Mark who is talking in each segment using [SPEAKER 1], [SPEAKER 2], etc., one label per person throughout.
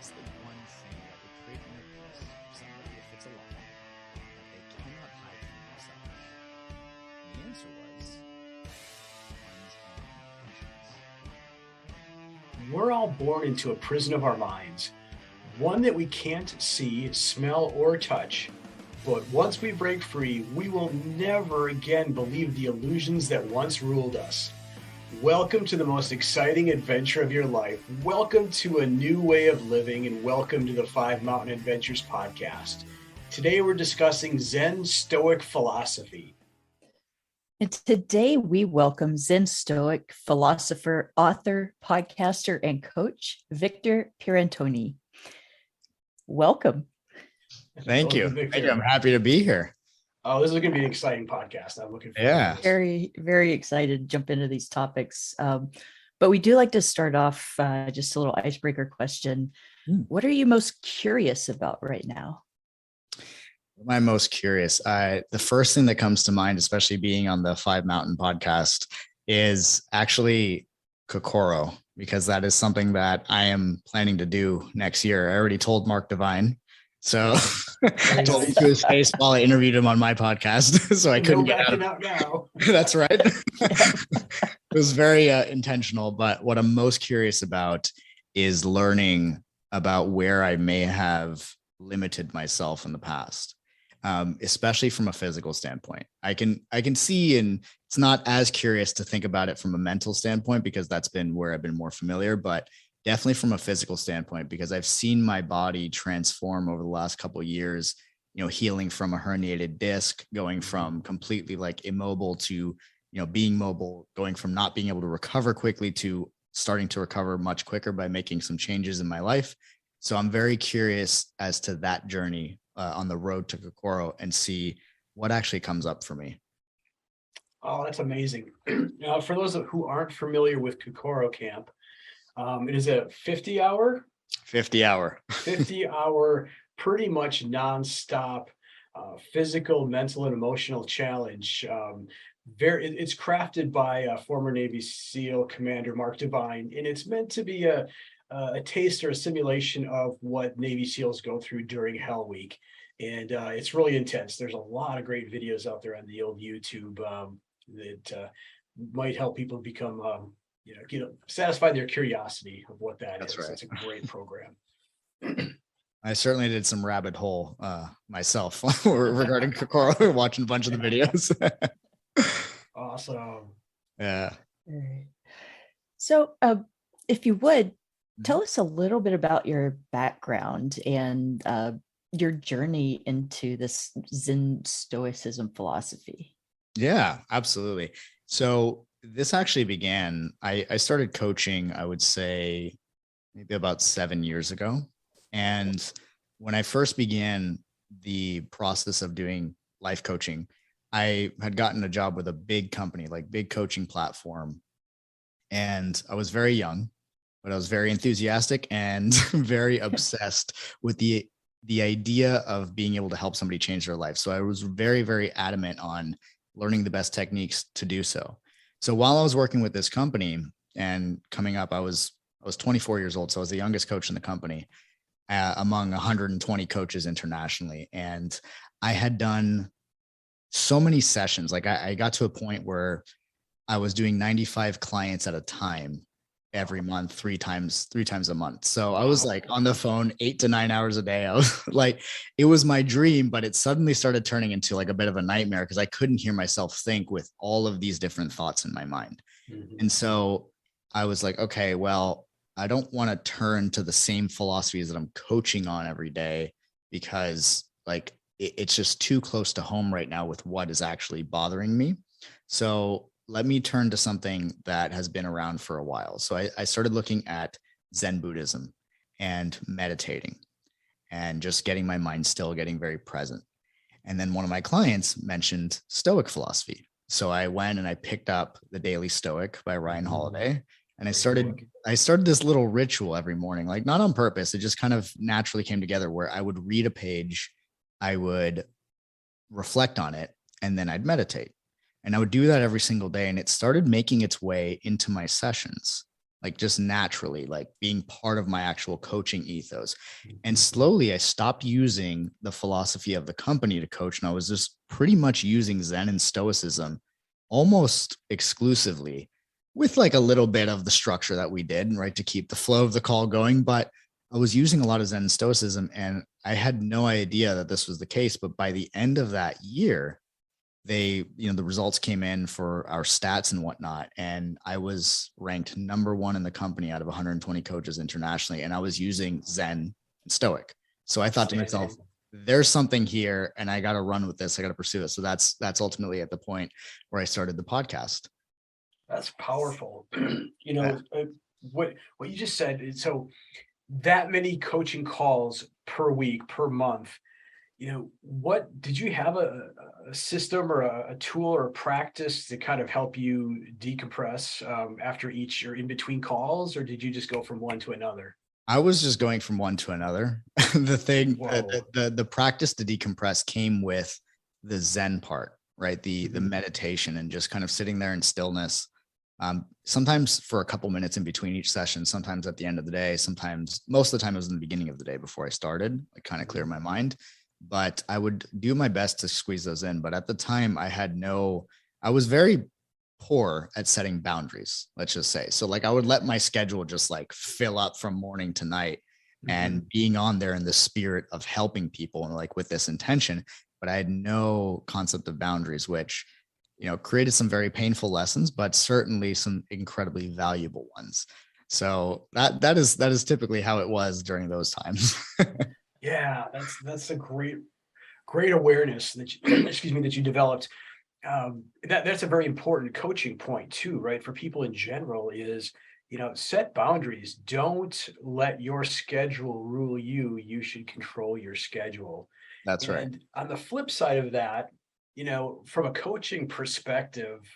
[SPEAKER 1] What's the one thing that would create inner peace for somebody if it's a lie that they cannot hide from themselves? And the answer was one's own conscience.
[SPEAKER 2] We're all born into a prison of our minds, one that we can't see, smell, or touch. But once we break free, we will never again believe the illusions that once ruled us. Welcome to the most exciting adventure of your life. Welcome to a new way of living, and welcome to the Five Mountain Adventures podcast. Today we're discussing Zen Stoic Philosophy.
[SPEAKER 3] And today we welcome Zen Stoic philosopher, author, podcaster, and coach, Victor Pierantoni. Welcome.
[SPEAKER 4] Thank you. I'm happy to be here.
[SPEAKER 2] Oh, this is going to be an exciting podcast. I'm looking forward
[SPEAKER 4] to
[SPEAKER 2] this.
[SPEAKER 3] Very, very excited to jump into these topics. But we do like to start off just a little icebreaker question. What are you most curious about right now?
[SPEAKER 4] What am I most curious? The first thing that comes to mind, especially being on the Five Mountain podcast, is actually Kokoro, because that is something that I am planning to do next year. I already told Mark Devine. So I told him to his face while I interviewed him on my podcast. So I couldn't get out
[SPEAKER 2] now.
[SPEAKER 4] That's right. It was very intentional. But what I'm most curious about is learning about where I may have limited myself in the past, especially from a physical standpoint. I can see, and it's not as curious to think about it from a mental standpoint, because that's been where I've been more familiar, but definitely from a physical standpoint, because I've seen my body transform over the last couple of years, healing from a herniated disc, going from completely like immobile to, being mobile, going from not being able to recover quickly to starting to recover much quicker by making some changes in my life. So I'm very curious as to that journey on the road to Kokoro and see what actually comes up for me.
[SPEAKER 2] Oh, that's amazing. For those who aren't familiar with Kokoro Camp, it is a 50 hour, pretty much nonstop physical, mental, and emotional challenge. It's crafted by former Navy SEAL Commander Mark Devine, and it's meant to be a taste or a simulation of what Navy SEALs go through during Hell Week. And it's really intense. There's a lot of great videos out there on the old YouTube that might help people become satisfy their curiosity of what that's is. Right. It's a great program.
[SPEAKER 4] I certainly did some rabbit hole myself regarding Kokoro, watching a bunch of the videos.
[SPEAKER 2] Awesome.
[SPEAKER 4] Yeah.
[SPEAKER 3] So if you would, tell us a little bit about your background and your journey into this Zen Stoicism philosophy.
[SPEAKER 4] Yeah, absolutely. So this actually began, I started coaching, I would say maybe about 7 years ago. And when I first began the process of doing life coaching, I had gotten a job with a big company, like big coaching platform. And I was very young, but I was very enthusiastic and very obsessed with the idea of being able to help somebody change their life. So I was very, very adamant on learning the best techniques to do so. So while I was working with this company and coming up, I was 24 years old. So I was the youngest coach in the company among 120 coaches internationally. And I had done so many sessions. Like I got to a point where I was doing 95 clients at a time every month, three times a month. So I was like on the phone 8 to 9 hours a day. I was like, it was my dream, but it suddenly started turning into like a bit of a nightmare because I couldn't hear myself think with all of these different thoughts in my mind. Mm-hmm. And so I was like, okay, well, I don't want to turn to the same philosophies that I'm coaching on every day, because like it's just too close to home right now with what is actually bothering me. So let me turn to something that has been around for a while. So I started looking at Zen Buddhism and meditating and just getting my mind still, getting very present. And then one of my clients mentioned Stoic philosophy. So I went and I picked up The Daily Stoic by Ryan Holiday. And I started this little ritual every morning, like not on purpose. It just kind of naturally came together where I would read a page, I would reflect on it, and then I'd meditate. And I would do that every single day. And it started making its way into my sessions. like just naturally, like being part of my actual coaching ethos. And slowly I stopped using the philosophy of the company to coach. And I was just pretty much using Zen and Stoicism almost exclusively, with like a little bit of the structure that we did, right, to keep the flow of the call going. But I was using a lot of Zen and Stoicism, and I had no idea that this was the case. But by the end of that year, the results came in for our stats and whatnot, and I was ranked number one in the company out of 120 coaches internationally, and I was using Zen and Stoic. So I thought to myself, there's something here, and I got to run with this. I got to pursue it. So that's ultimately at the point where I started the podcast.
[SPEAKER 2] That's powerful. What you just said. So that many coaching calls per week, per month. What did you have a system or a tool or a practice to kind of help you decompress after each or in between calls, or did you just go from one to another?
[SPEAKER 4] I was just going from one to another. The practice to decompress came with the Zen part, right? The meditation and just kind of sitting there in stillness. Sometimes for a couple minutes in between each session, sometimes at the end of the day, sometimes most of the time it was in the beginning of the day before I started, like kind of clear my mind. But I would do my best to squeeze those in. But at the time I was very poor at setting boundaries, let's just say. So like I would let my schedule just like fill up from morning to night and being on there in the spirit of helping people and like with this intention, but I had no concept of boundaries, which, created some very painful lessons, but certainly some incredibly valuable ones. So that is typically how it was during those times.
[SPEAKER 2] Yeah, that's a great awareness that that you developed. That's a very important coaching point too, right? For people in general is, set boundaries. Don't let your schedule rule you. You should control your schedule.
[SPEAKER 4] That's right.
[SPEAKER 2] And on the flip side of that, from a coaching perspective,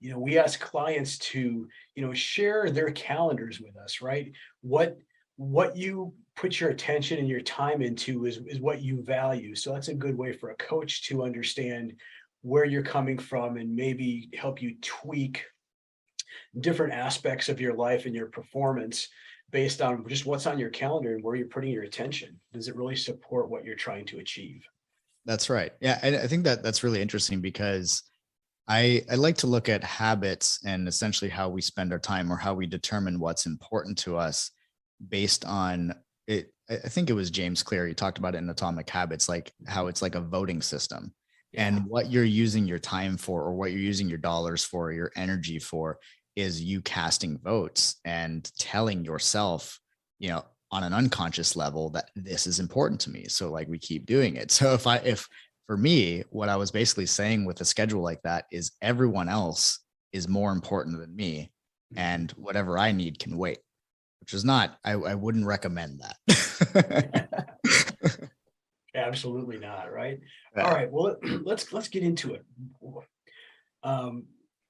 [SPEAKER 2] we ask clients to, share their calendars with us, right? What you put your attention and your time into is what you value. So that's a good way for a coach to understand where you're coming from and maybe help you tweak different aspects of your life and your performance based on just what's on your calendar and where you're putting your attention. Does it really support what you're trying to achieve?
[SPEAKER 4] That's right. Yeah. And I think that's really interesting because I like to look at habits and essentially how we spend our time or how we determine what's important to us based on it. I think it was James Clear. He talked about it in Atomic Habits, like how it's like a voting system. Yeah. And what you're using your time for, or what you're using your dollars for, or your energy for, is you casting votes and telling yourself, on an unconscious level that this is important to me. So like we keep doing it. So if for me, what I was basically saying with a schedule like that is everyone else is more important than me, and whatever I need can wait, which is not, I wouldn't recommend that.
[SPEAKER 2] Absolutely not. Right. Yeah. All right. Well, let's get into it.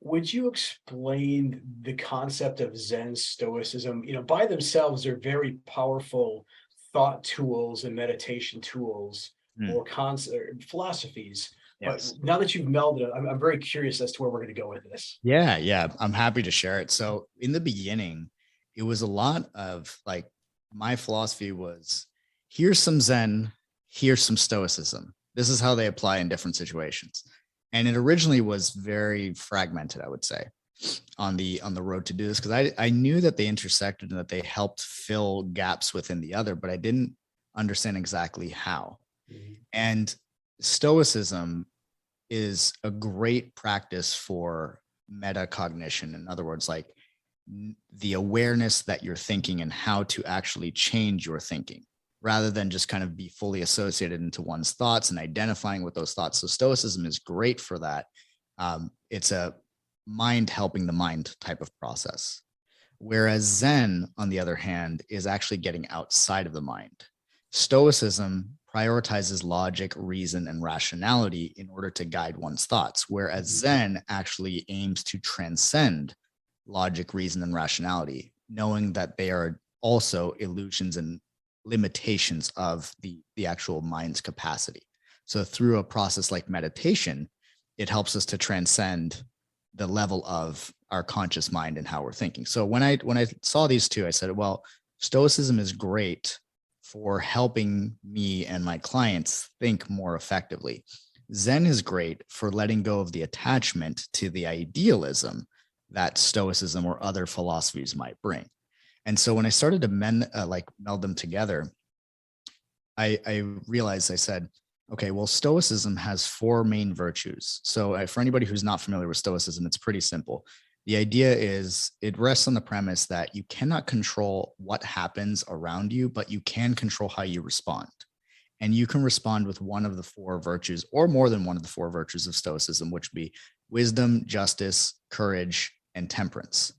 [SPEAKER 2] Would you explain the concept of Zen Stoicism? By themselves, they're very powerful thought tools and meditation tools or philosophies. Yes. But now that you've melded it, I'm very curious as to where we're going to go with this.
[SPEAKER 4] Yeah. I'm happy to share it. So in the beginning, it was a lot of like, my philosophy was, here's some Zen, here's some Stoicism. This is how they apply in different situations. And it originally was very fragmented, I would say, on the road to do this, because I knew that they intersected and that they helped fill gaps within the other, but I didn't understand exactly how. Mm-hmm. And Stoicism is a great practice for metacognition. In other words, like the awareness that you're thinking and how to actually change your thinking, rather than just kind of be fully associated into one's thoughts and identifying with those thoughts. So Stoicism is great for that. It's a mind helping the mind type of process. Whereas Zen, on the other hand, is actually getting outside of the mind. Stoicism prioritizes logic, reason, and rationality in order to guide one's thoughts, whereas Zen actually aims to transcend logic, reason, and rationality, knowing that they are also illusions and limitations of the actual mind's capacity. So through a process like meditation, it helps us to transcend the level of our conscious mind and how we're thinking. So when I saw these two, I said, well, Stoicism is great for helping me and my clients think more effectively. Zen is great for letting go of the attachment to the idealism that Stoicism or other philosophies might bring. And so when I started to meld them together, I realized, I said, okay, well, Stoicism has four main virtues. So for anybody who's not familiar with Stoicism, it's pretty simple. The idea is it rests on the premise that you cannot control what happens around you, but you can control how you respond. And you can respond with one of the four virtues or more than one of the four virtues of Stoicism, which would be wisdom, justice, courage, and temperance.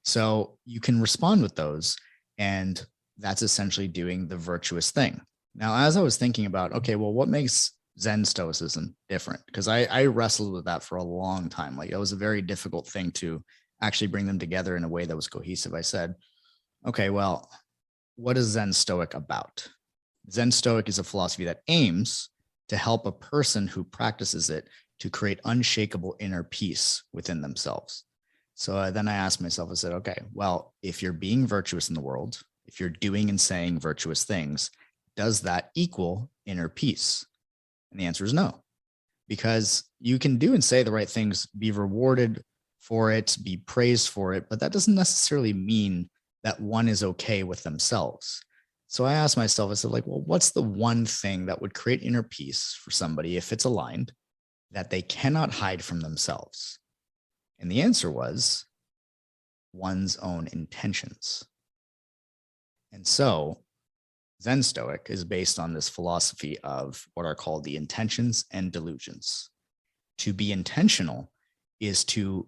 [SPEAKER 4] So you can respond with those, and that's essentially doing the virtuous thing. Now, as I was thinking about, okay, well, what makes Zen Stoicism different? Because I wrestled with that for a long time. Like, it was a very difficult thing to actually bring them together in a way that was cohesive. I said, okay, well, what is Zen Stoic about? Zen Stoic is a philosophy that aims to help a person who practices it to create unshakable inner peace within themselves. So then I asked myself, I said, okay, well, if you're being virtuous in the world, if you're doing and saying virtuous things, does that equal inner peace? And the answer is no, because you can do and say the right things, be rewarded for it, be praised for it, but that doesn't necessarily mean that one is okay with themselves. So I asked myself, I said, like, well, what's the one thing that would create inner peace for somebody if it's aligned that they cannot hide from themselves? And the answer was one's own intentions. And so Zen Stoic is based on this philosophy of what are called the intentions and delusions. To be intentional is to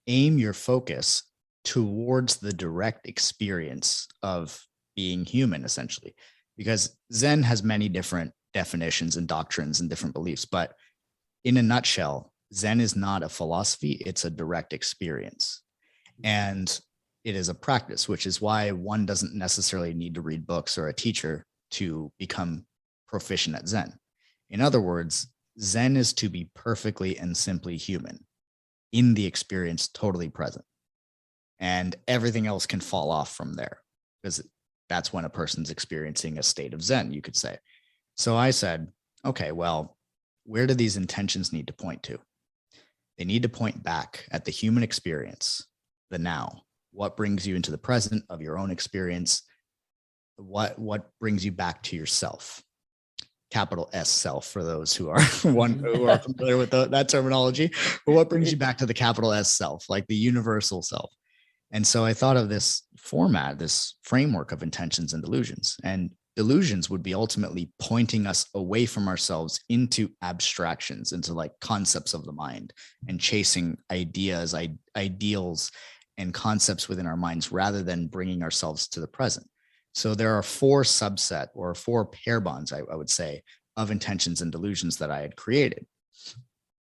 [SPEAKER 4] aim your focus towards the direct experience of being human, essentially, because Zen has many different definitions and doctrines and different beliefs. But in a nutshell, Zen is not a philosophy, it's a direct experience. And it is a practice, which is why one doesn't necessarily need to read books or a teacher to become proficient at Zen. In other words, Zen is to be perfectly and simply human, in the experience, totally present. And everything else can fall off from there, because that's when a person's experiencing a state of Zen, you could say. So I said, okay, well, where do these intentions need to point to? They need to point back at the human experience, the now. What brings you into the present of your own experience? What brings you back to yourself? Capital S self for those who are who are familiar with that terminology. But what brings you back to the capital S self, like the universal self? And so I thought of this format, this framework of intentions and delusions. And delusions would be ultimately pointing us away from ourselves into abstractions, into like concepts of the mind, and chasing ideas, ideals, and concepts within our minds rather than bringing ourselves to the present. So there are four subset or four pair bonds, I would say, of intentions and delusions that I had created.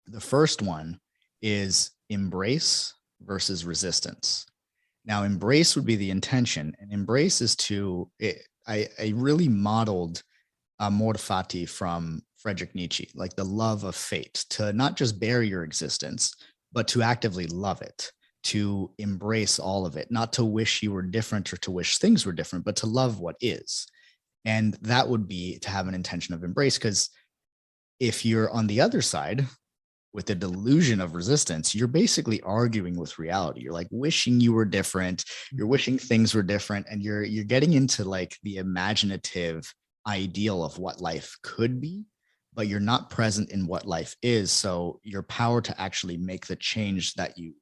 [SPEAKER 4] The first one is embrace versus resistance. Now, embrace would be the intention, and embrace is I really modeled amor fati from Friedrich Nietzsche, like the love of fate, to not just bear your existence, but to actively love it, to embrace all of it, not to wish you were different or to wish things were different, but to love what is. And that would be to have an intention of embrace, because if you're on the other side with the delusion of resistance, you're basically arguing with reality. You're like wishing you were different, you're wishing things were different, and you're getting into like the imaginative ideal of what life could be, but you're not present in what life is. So your power to actually make the change that you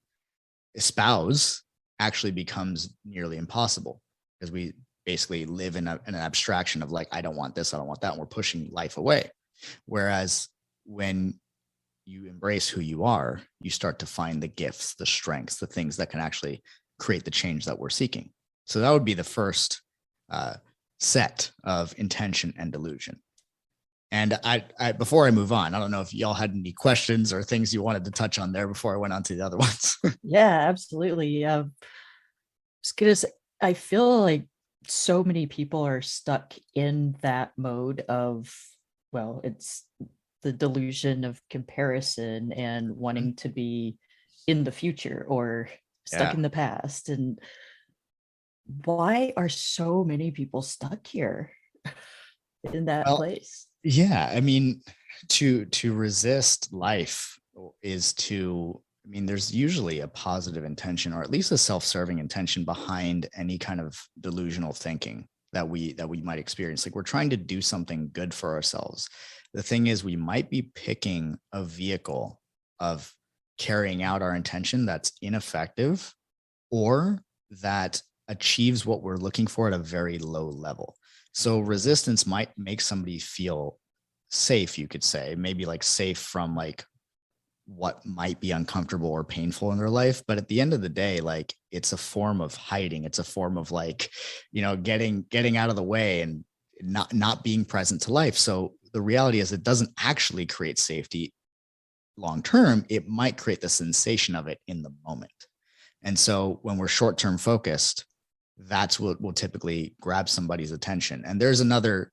[SPEAKER 4] espouse actually becomes nearly impossible, because we basically live in an abstraction of like, I don't want this, I don't want that, and we're pushing life away. Whereas when you embrace who you are, you start to find the gifts, the strengths, the things that can actually create the change that we're seeking. So that would be the first set of intention and delusion. And I before I move on, I don't know if y'all had any questions or things you wanted to touch on there before I went on to the other ones.
[SPEAKER 3] Yeah, absolutely. Because I feel like so many people are stuck in that mode of, well, it's the delusion of comparison and wanting to be in the future or stuck
[SPEAKER 4] Yeah.
[SPEAKER 3] in the past. And why are so many people stuck here in that
[SPEAKER 4] Well,
[SPEAKER 3] place?
[SPEAKER 4] yeah, I mean, to resist life is to, I mean, there's usually a positive intention, or at least a self-serving intention behind any kind of delusional thinking that we might experience. Like, we're trying to do something good for ourselves. The thing is, we might be picking a vehicle of carrying out our intention that's ineffective, or that achieves what we're looking for at a very low level. So resistance might make somebody feel safe, you could say, maybe like safe from like what might be uncomfortable or painful in their life. But at the end of the day, like, it's a form of hiding. It's a form of like, getting out of the way and not being present to life. So the reality is, it doesn't actually create safety long term. It might create the sensation of it in the moment. And so when we're short-term focused, that's what will typically grab somebody's attention. And there's another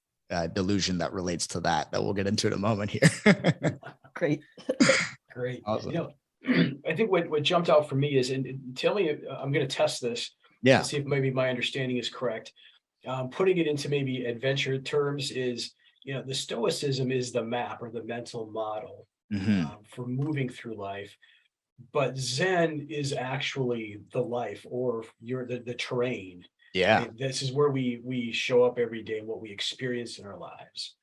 [SPEAKER 4] delusion that relates to that we'll get into in a moment here.
[SPEAKER 3] Great.
[SPEAKER 2] Great.
[SPEAKER 4] Awesome.
[SPEAKER 2] I think what jumped out for me is, and tell me, I'm going to test this
[SPEAKER 4] Yeah.
[SPEAKER 2] to see if maybe my understanding is correct. Putting it into maybe adventure terms is, the Stoicism is the map or the mental model for moving through life. But Zen is actually the life, or the terrain.
[SPEAKER 4] Yeah.
[SPEAKER 2] Right? This is where we show up every day, what we experience in our lives.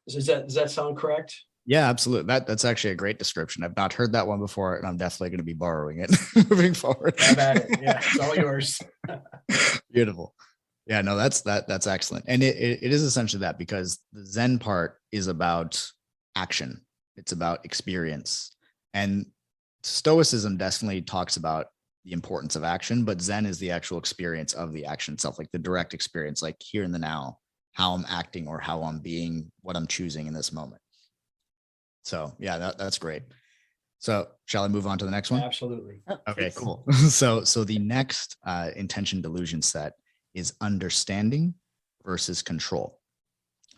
[SPEAKER 2] Does that sound correct?
[SPEAKER 4] Yeah, absolutely. That's actually a great description. I've not heard that one before, and I'm definitely going to be borrowing it moving forward.
[SPEAKER 2] Have at it. Yeah, it's all yours.
[SPEAKER 4] Beautiful. Yeah, no, that's excellent. And it is essentially that, because the Zen part is about action. It's about experience. And Stoicism definitely talks about the importance of action, but Zen is the actual experience of the action itself, like the direct experience, like here in the now, how I'm acting or how I'm being, what I'm choosing in this moment. So yeah, that's great. So shall I move on to the next one?
[SPEAKER 2] Absolutely.
[SPEAKER 4] Okay, cool. So the next intention delusion set is understanding versus control.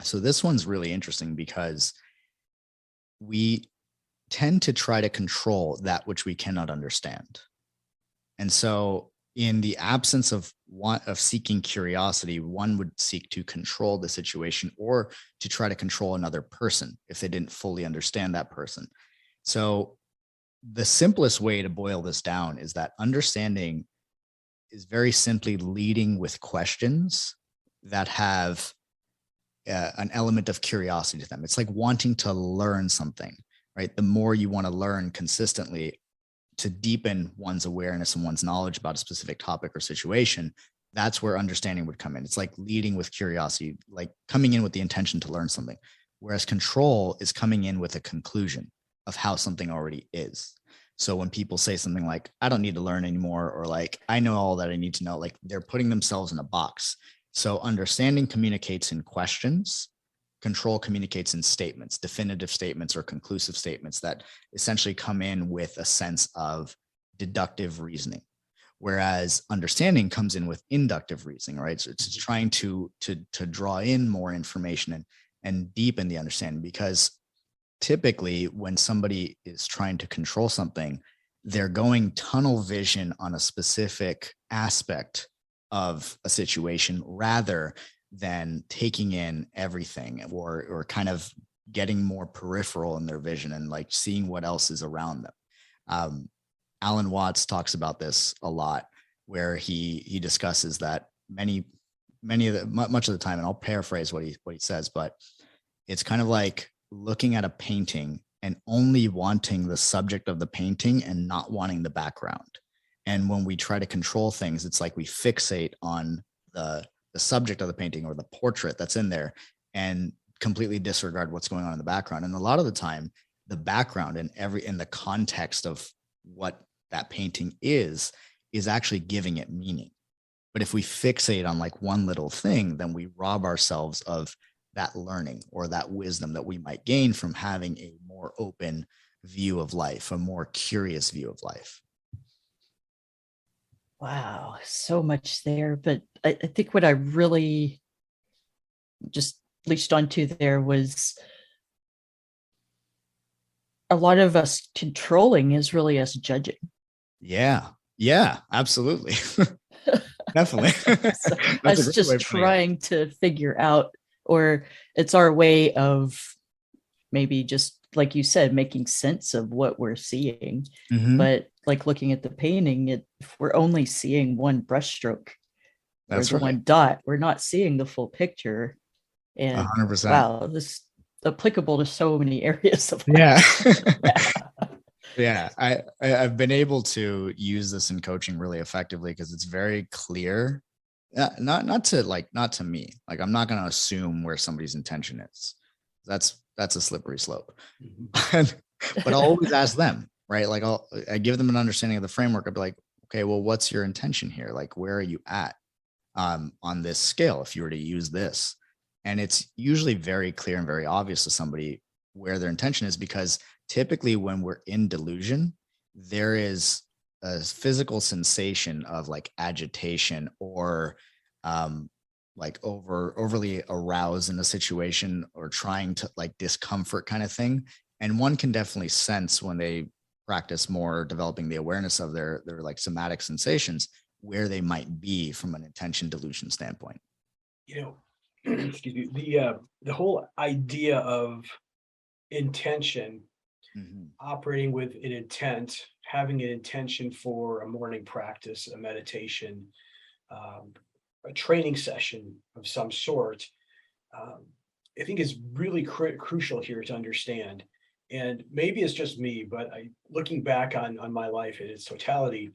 [SPEAKER 4] So this one's really interesting, because we tend to try to control that which we cannot understand. And so in the absence of seeking curiosity, one would seek to control the situation, or to try to control another person if they didn't fully understand that person. So the simplest way to boil this down is that understanding is very simply leading with questions that have an element of curiosity to them. It's like wanting to learn something, right? The more you want to learn consistently to deepen one's awareness and one's knowledge about a specific topic or situation, that's where understanding would come in. It's like leading with curiosity, like coming in with the intention to learn something. Whereas control is coming in with a conclusion of how something already is. So when people say something like, I don't need to learn anymore, or like, I know all that I need to know, like, they're putting themselves in a box. So understanding communicates in questions. Control communicates in statements, definitive statements or conclusive statements that essentially come in with a sense of deductive reasoning. Whereas understanding comes in with inductive reasoning, right? So it's trying to draw in more information and deepen the understanding, because typically when somebody is trying to control something, they're going tunnel vision on a specific aspect of a situation rather than taking in everything, or kind of getting more peripheral in their vision and like seeing what else is around them. Alan Watts talks about this a lot, where he discusses that much of the time, and I'll paraphrase what he says, but it's kind of like looking at a painting and only wanting the subject of the painting and not wanting the background. And when we try to control things, it's like we fixate on the subject of the painting or the portrait that's in there and completely disregard what's going on in the background. And a lot of the time, the background and in the context of what that painting is actually giving it meaning. But if we fixate on like one little thing, then we rob ourselves of that learning or that wisdom that we might gain from having a more open view of life, a more curious view of life.
[SPEAKER 3] Wow, so much there. But I think what I really just leached onto there was a lot of us controlling is really us judging.
[SPEAKER 4] Yeah. Yeah, absolutely. Definitely.
[SPEAKER 3] So
[SPEAKER 4] That's a
[SPEAKER 3] us
[SPEAKER 4] great
[SPEAKER 3] just
[SPEAKER 4] way of putting it.
[SPEAKER 3] trying to figure out, or it's our way of maybe just like you said, making sense of what we're seeing.
[SPEAKER 4] Mhm.
[SPEAKER 3] But like looking at the painting, if we're only seeing one brushstroke or
[SPEAKER 4] That's
[SPEAKER 3] the
[SPEAKER 4] right.
[SPEAKER 3] one dot, we're not seeing the full picture. And
[SPEAKER 4] 100%.
[SPEAKER 3] wow, this is applicable to so many areas of
[SPEAKER 4] Yeah.
[SPEAKER 3] life.
[SPEAKER 4] Yeah, I've been able to use this in coaching really effectively because it's very clear. Not to me. Like I'm not going to assume where somebody's intention is. That's a slippery slope.
[SPEAKER 2] Mhm.
[SPEAKER 4] But I'll always ask them, right? Like I give them an understanding of the framework. I'd be like, okay, well, what's your intention here? Like, where are you at on this scale if you were to use this? And it's usually very clear and very obvious to somebody where their intention is, because typically when we're in delusion, there is a physical sensation of like agitation or um, like overly aroused in a situation or trying to like discomfort kind of thing. And one can definitely sense when they practice more developing the awareness of their like somatic sensations where they might be from an intention delusion standpoint.
[SPEAKER 2] You know, excuse me, the whole idea of intention,
[SPEAKER 4] Mhm.
[SPEAKER 2] operating with an intent, having an intention for a morning practice, a meditation, um, a training session of some sort, um, I think is really crucial here to understand. And maybe it's just me, but looking back on my life in its totality,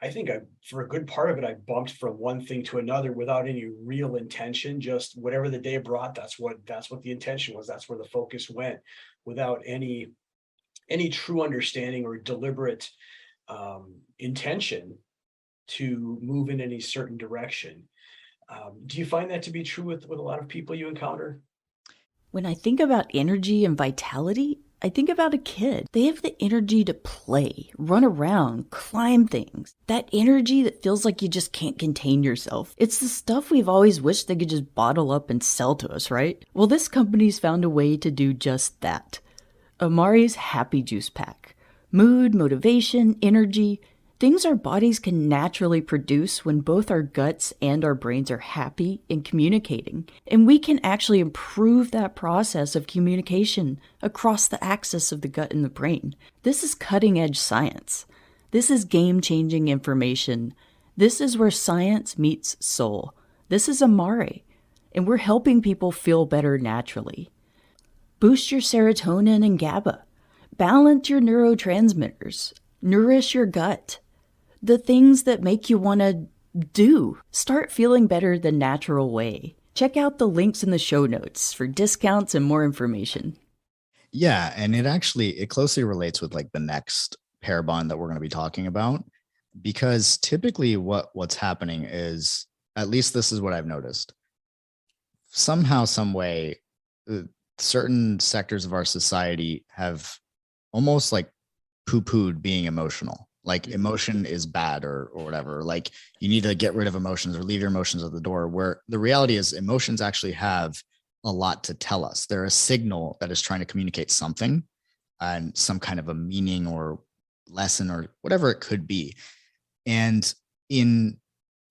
[SPEAKER 2] I think for a good part of it, I bumped from one thing to another without any real intention. Just whatever the day brought, that's what the intention was. That's where the focus went, without any true understanding or deliberate intention to move in any certain direction. Do you find that to be true with a lot of people you encounter?
[SPEAKER 3] When I think about energy and vitality, I think about a kid. They have the energy to play, run around, climb things. That energy that feels like you just can't contain yourself. It's the stuff we've always wished they could just bottle up and sell to us, right? Well, this company's found a way to do just that. Amari's Happy Juice Pack. Mood, motivation, energy, things our bodies can naturally produce when both our guts and our brains are happy and communicating. And we can actually improve that process of communication across the axis of the gut and the brain. This is cutting edge science. This is game changing information. This is where science meets soul. This is Amari. And we're helping people feel better naturally. Boost your serotonin and GABA. Balance your neurotransmitters. Nourish your gut. The things that make you want to do. Start feeling better the natural way. Check out the links in the show notes for discounts and more information.
[SPEAKER 4] Yeah, and it closely relates with like the next pair bond that we're going to be talking about, because typically what's happening is, at least this is what I've noticed, somehow some way certain sectors of our society have almost like poo-pooed being emotional. Like emotion is bad or whatever. Like you need to get rid of emotions or leave your emotions at the door, where the reality is emotions actually have a lot to tell us. They're a signal that is trying to communicate something and some kind of a meaning or lesson or whatever it could be. And in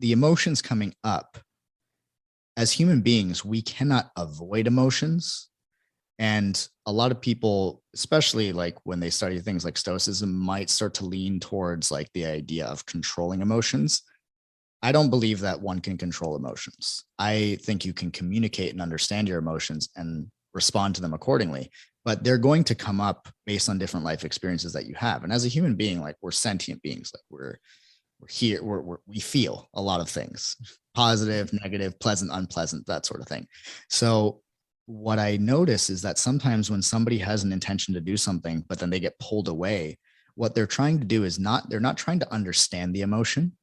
[SPEAKER 4] the emotions coming up, as human beings, we cannot avoid emotions. And a lot of people, especially like when they study things like Stoicism, might start to lean towards like the idea of controlling emotions. I don't believe that one can control emotions. I think you can communicate and understand your emotions and respond to them accordingly, but they're going to come up based on different life experiences that you have. And as a human being, like we're sentient beings, like we're here, we feel a lot of things, positive, negative, pleasant, unpleasant, that sort of thing. So what I notice is that sometimes when somebody has an intention to do something, but then they get pulled away, what they're trying to do is they're not trying to understand the emotion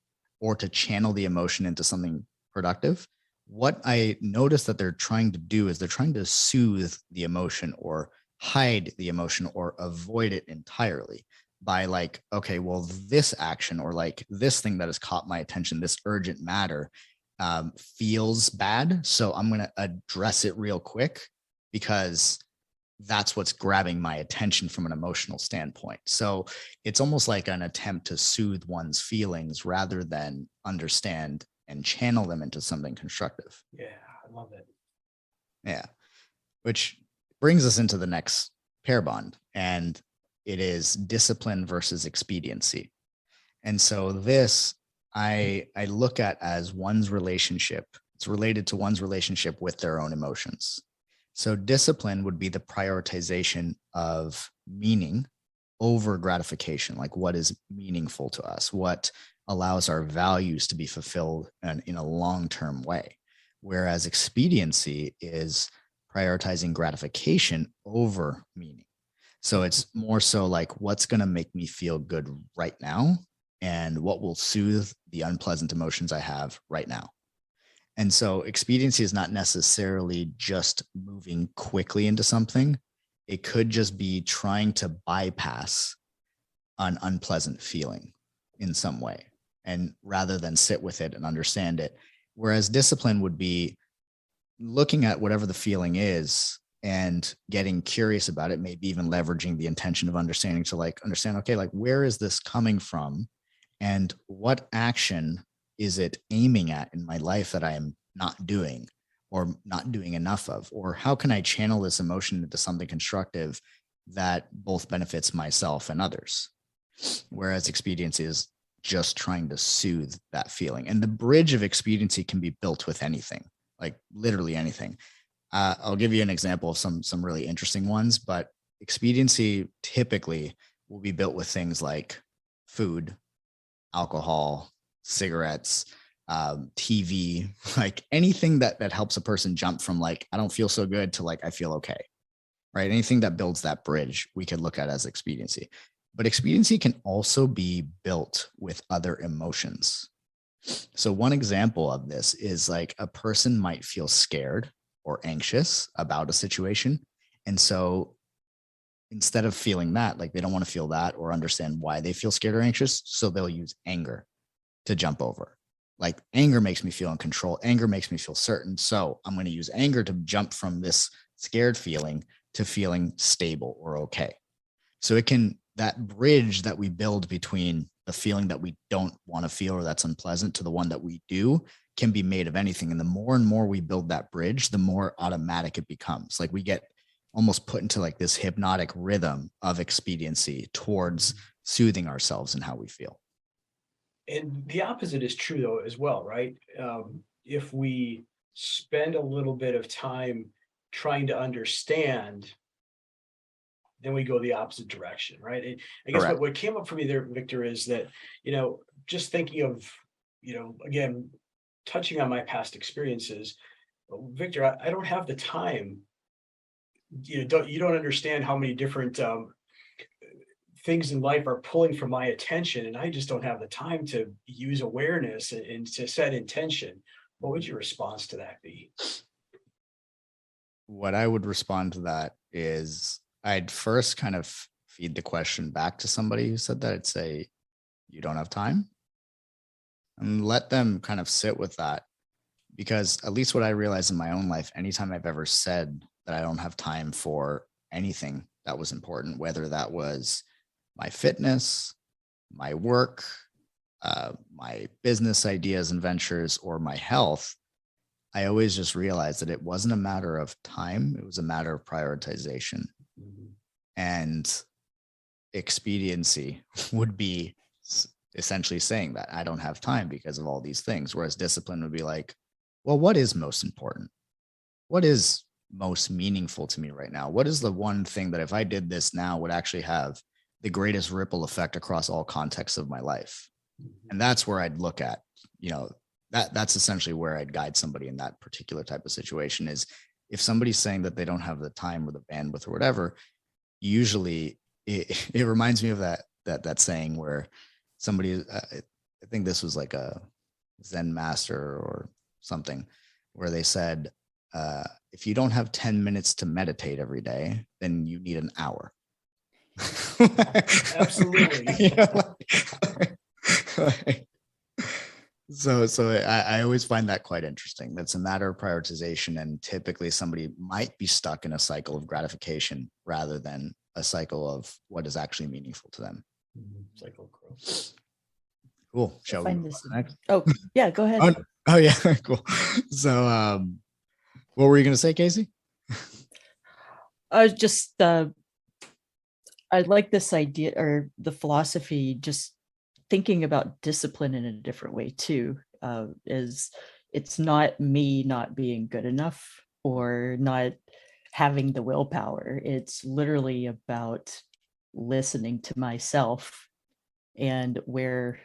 [SPEAKER 4] or to channel the emotion into something productive. What I notice that they're trying to do is they're trying to soothe the emotion or hide the emotion or avoid it entirely by like, okay, well, this action or like this thing that has caught my attention, this urgent matter, feels bad. So I'm going to address it real quick because that's what's grabbing my attention from an emotional standpoint. So it's almost like an attempt to soothe one's feelings rather than understand and channel them into something constructive.
[SPEAKER 2] Yeah, I love it.
[SPEAKER 4] Yeah. Which brings us into the next pair bond, and it is discipline versus expediency. And so this I look at as one's relationship. It's related to one's relationship with their own emotions. So discipline would be the prioritization of meaning over gratification, like what is meaningful to us, what allows our values to be fulfilled in a long-term way. Whereas expediency is prioritizing gratification over meaning. So it's more so like what's going to make me feel good right now and what will soothe the unpleasant emotions I have right now. And so expediency is not necessarily just moving quickly into something. It could just be trying to bypass an unpleasant feeling in some way, and rather than sit with it and understand it. Whereas discipline would be looking at whatever the feeling is and getting curious about it, maybe even leveraging the intention of understanding to like understand, okay, like where is this coming from and what action is it aiming at in my life that I am not doing or not doing enough of? Or how can I channel this emotion into something constructive that both benefits myself and others? Whereas expediency is just trying to soothe that feeling. And the bridge of expediency can be built with anything, like literally anything. I'll give you an example of some really interesting ones, but expediency typically will be built with things like food, alcohol, cigarettes, TV, like anything that helps a person jump from like, I don't feel so good to like, I feel okay, right? Anything that builds that bridge, we could look at as expediency. But expediency can also be built with other emotions. So one example of this is like a person might feel scared or anxious about a situation. And so instead of feeling that, like they don't want to feel that or understand why they feel scared or anxious, so they'll use anger to jump over. Like anger makes me feel in control. Anger makes me feel certain. So I'm going to use anger to jump from this scared feeling to feeling stable or okay. So it can, that bridge that we build between the feeling that we don't want to feel or that's unpleasant to the one that we do can be made of anything. And the more and more we build that bridge, the more automatic it becomes. Like we get almost put into like this hypnotic rhythm of expediency towards soothing ourselves and how we feel.
[SPEAKER 2] And the opposite is true though as well, right? If we spend a little bit of time trying to understand, then we go the opposite direction, right? And I guess what came up for me there, Victor, is that, just thinking of, again, touching on my past experiences, Victor, I don't have the time. You don't understand how many different things in life are pulling for my attention, and I just don't have the time to use awareness and to set intention. What would your response to that be?
[SPEAKER 4] What I would respond to that is I'd first kind of feed the question back to somebody who said that. I'd say, you don't have time? And let them kind of sit with that. Because at least what I realized in my own life, anytime I've ever said that I don't have time for anything that was important, whether that was my fitness, my work, my business ideas and ventures, or my health, I always just realized that it wasn't a matter of time. It was a matter of prioritization. Mm-hmm. And expediency would be essentially saying that I don't have time because of all these things. Whereas discipline would be like, well, what is most important? What is most meaningful to me right now? What is the one thing that if I did this now would actually have the greatest ripple effect across all contexts of my life? And that's where I'd look at, that's essentially where I'd guide somebody in that particular type of situation. Is if somebody's saying that they don't have the time or the bandwidth or whatever, usually it reminds me of that saying where somebody, I think this was like a Zen master or something, where they said, if you don't have 10 minutes to meditate every day, then you need an hour.
[SPEAKER 2] Absolutely.
[SPEAKER 4] So I always find that quite interesting. That's a matter of prioritization, and typically somebody might be stuck in a cycle of gratification rather than a cycle of what is actually meaningful to them.
[SPEAKER 2] Cycle of growth.
[SPEAKER 4] Cool.
[SPEAKER 3] I
[SPEAKER 4] Shall we
[SPEAKER 3] find
[SPEAKER 4] move
[SPEAKER 3] this.
[SPEAKER 4] on next?
[SPEAKER 3] Oh, yeah, go ahead.
[SPEAKER 4] Oh yeah, cool. So what were you gonna say, Casey?
[SPEAKER 3] I was just I like this idea or the philosophy, just thinking about discipline in a different way too. Is it's not me not being good enough or not having the willpower. It's literally about listening to myself and where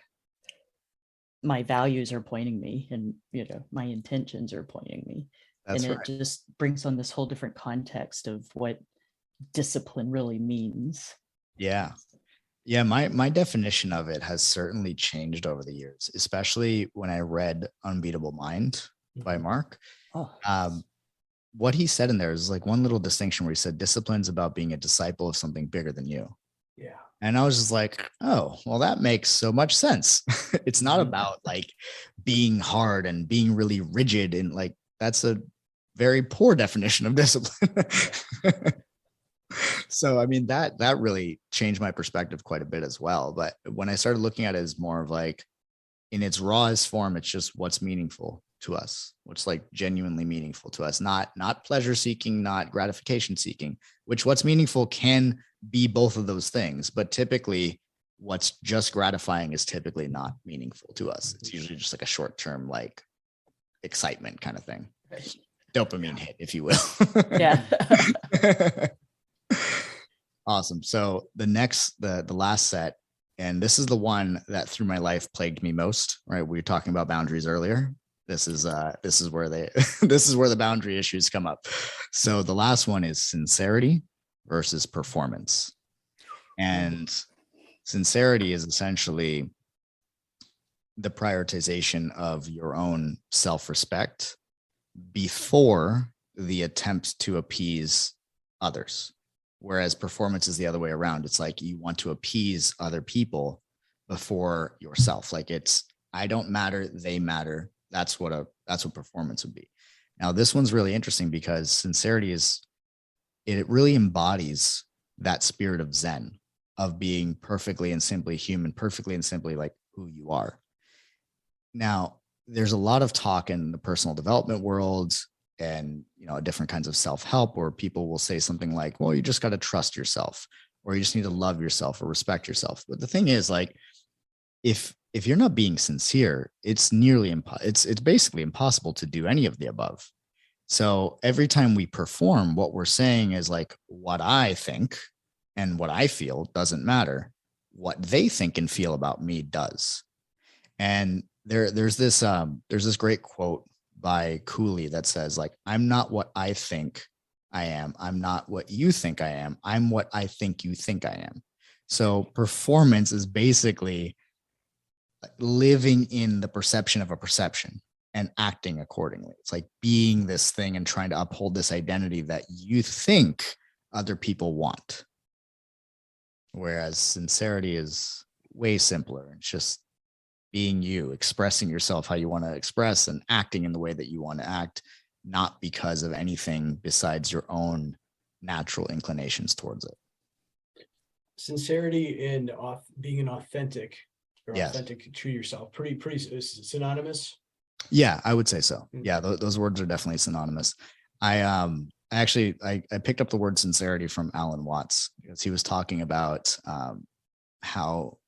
[SPEAKER 3] my values are pointing me, and my intentions are pointing me.
[SPEAKER 4] That's
[SPEAKER 3] And
[SPEAKER 4] right.
[SPEAKER 3] it just brings on this whole different context of what discipline really means.
[SPEAKER 4] Yeah. Yeah, my definition of it has certainly changed over the years, especially when I read Unbeatable Mind by Mark.
[SPEAKER 3] Oh,
[SPEAKER 4] What he said in there is like one little distinction where he said discipline's about being a disciple of something bigger than you.
[SPEAKER 2] Yeah.
[SPEAKER 4] And I was just like, oh, well, that makes so much sense. It's not about like being hard and being really rigid, and like that's a very poor definition of discipline. So I mean that really changed my perspective quite a bit as well. But when I started looking at it as more of like in its rawest form, it's just what's meaningful to us, what's like genuinely meaningful to us, not pleasure seeking, not gratification seeking, which what's meaningful can be both of those things. But typically what's just gratifying is typically not meaningful to us. It's usually just like a short-term like excitement kind of thing. Dopamine hit, if you will.
[SPEAKER 3] yeah.
[SPEAKER 4] Awesome. So the last set, and this is the one that through my life plagued me most, right? We were talking about boundaries earlier. This is where this is where the boundary issues come up. So the last one is sincerity versus performance. And sincerity is essentially the prioritization of your own self-respect before the attempt to appease others. Whereas performance is the other way around. It's like you want to appease other people before yourself. Like it's, I don't matter, they matter. That's what performance would be. Now, this one's really interesting because sincerity it really embodies that spirit of Zen, of being perfectly and simply human, perfectly and simply like who you are. Now, there's a lot of talk in the personal development world and different kinds of self-help where people will say something like, well, you just got to trust yourself, or you just need to love yourself or respect yourself. But the thing is, like, if you're not being sincere, it's it's basically impossible to do any of the above. So every time we perform, what we're saying is like, what I think and what I feel doesn't matter. What they think and feel about me does. And there's this great quote by Cooley that says, like, I'm not what I think I am. I'm not what you think I am. I'm what I think you think I am. So performance is basically living in the perception of a perception and acting accordingly. It's like being this thing and trying to uphold this identity that you think other people want. Whereas sincerity is way simpler. It's just being you, expressing yourself how you want to express and acting in the way that you want to act, not because of anything besides your own natural inclinations towards it.
[SPEAKER 2] Sincerity and being an authentic or
[SPEAKER 4] Yes.
[SPEAKER 2] authentic to yourself, pretty synonymous.
[SPEAKER 4] Yeah, I would say so. Yeah, those words are definitely synonymous. I picked up the word sincerity from Alan Watts because he was talking about how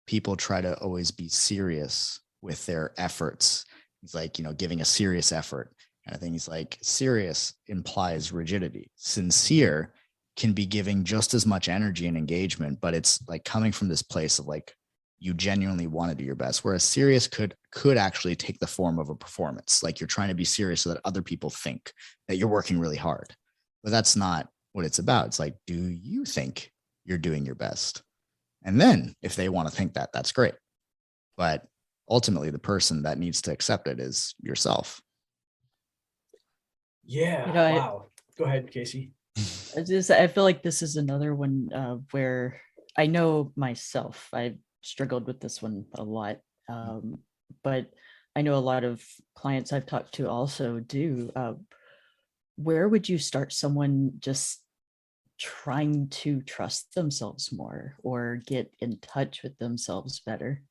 [SPEAKER 4] people try to always be serious with their efforts. He's like, giving a serious effort kind of thing. He's like, serious implies rigidity. Sincere can be giving just as much energy and engagement, but it's like coming from this place of like, you genuinely want to do your best. Whereas serious could actually take the form of a performance. Like you're trying to be serious so that other people think that you're working really hard, but that's not what it's about. It's like, do you think you're doing your best? And then if they want to think that, that's great. But ultimately, the person that needs to accept it is yourself.
[SPEAKER 2] Yeah. Wow. Go ahead, Casey.
[SPEAKER 3] I feel like this is another one where I know myself, I've struggled with this one a lot. But I know a lot of clients I've talked to also do. Where would you start someone just trying to trust themselves more or get in touch with themselves better?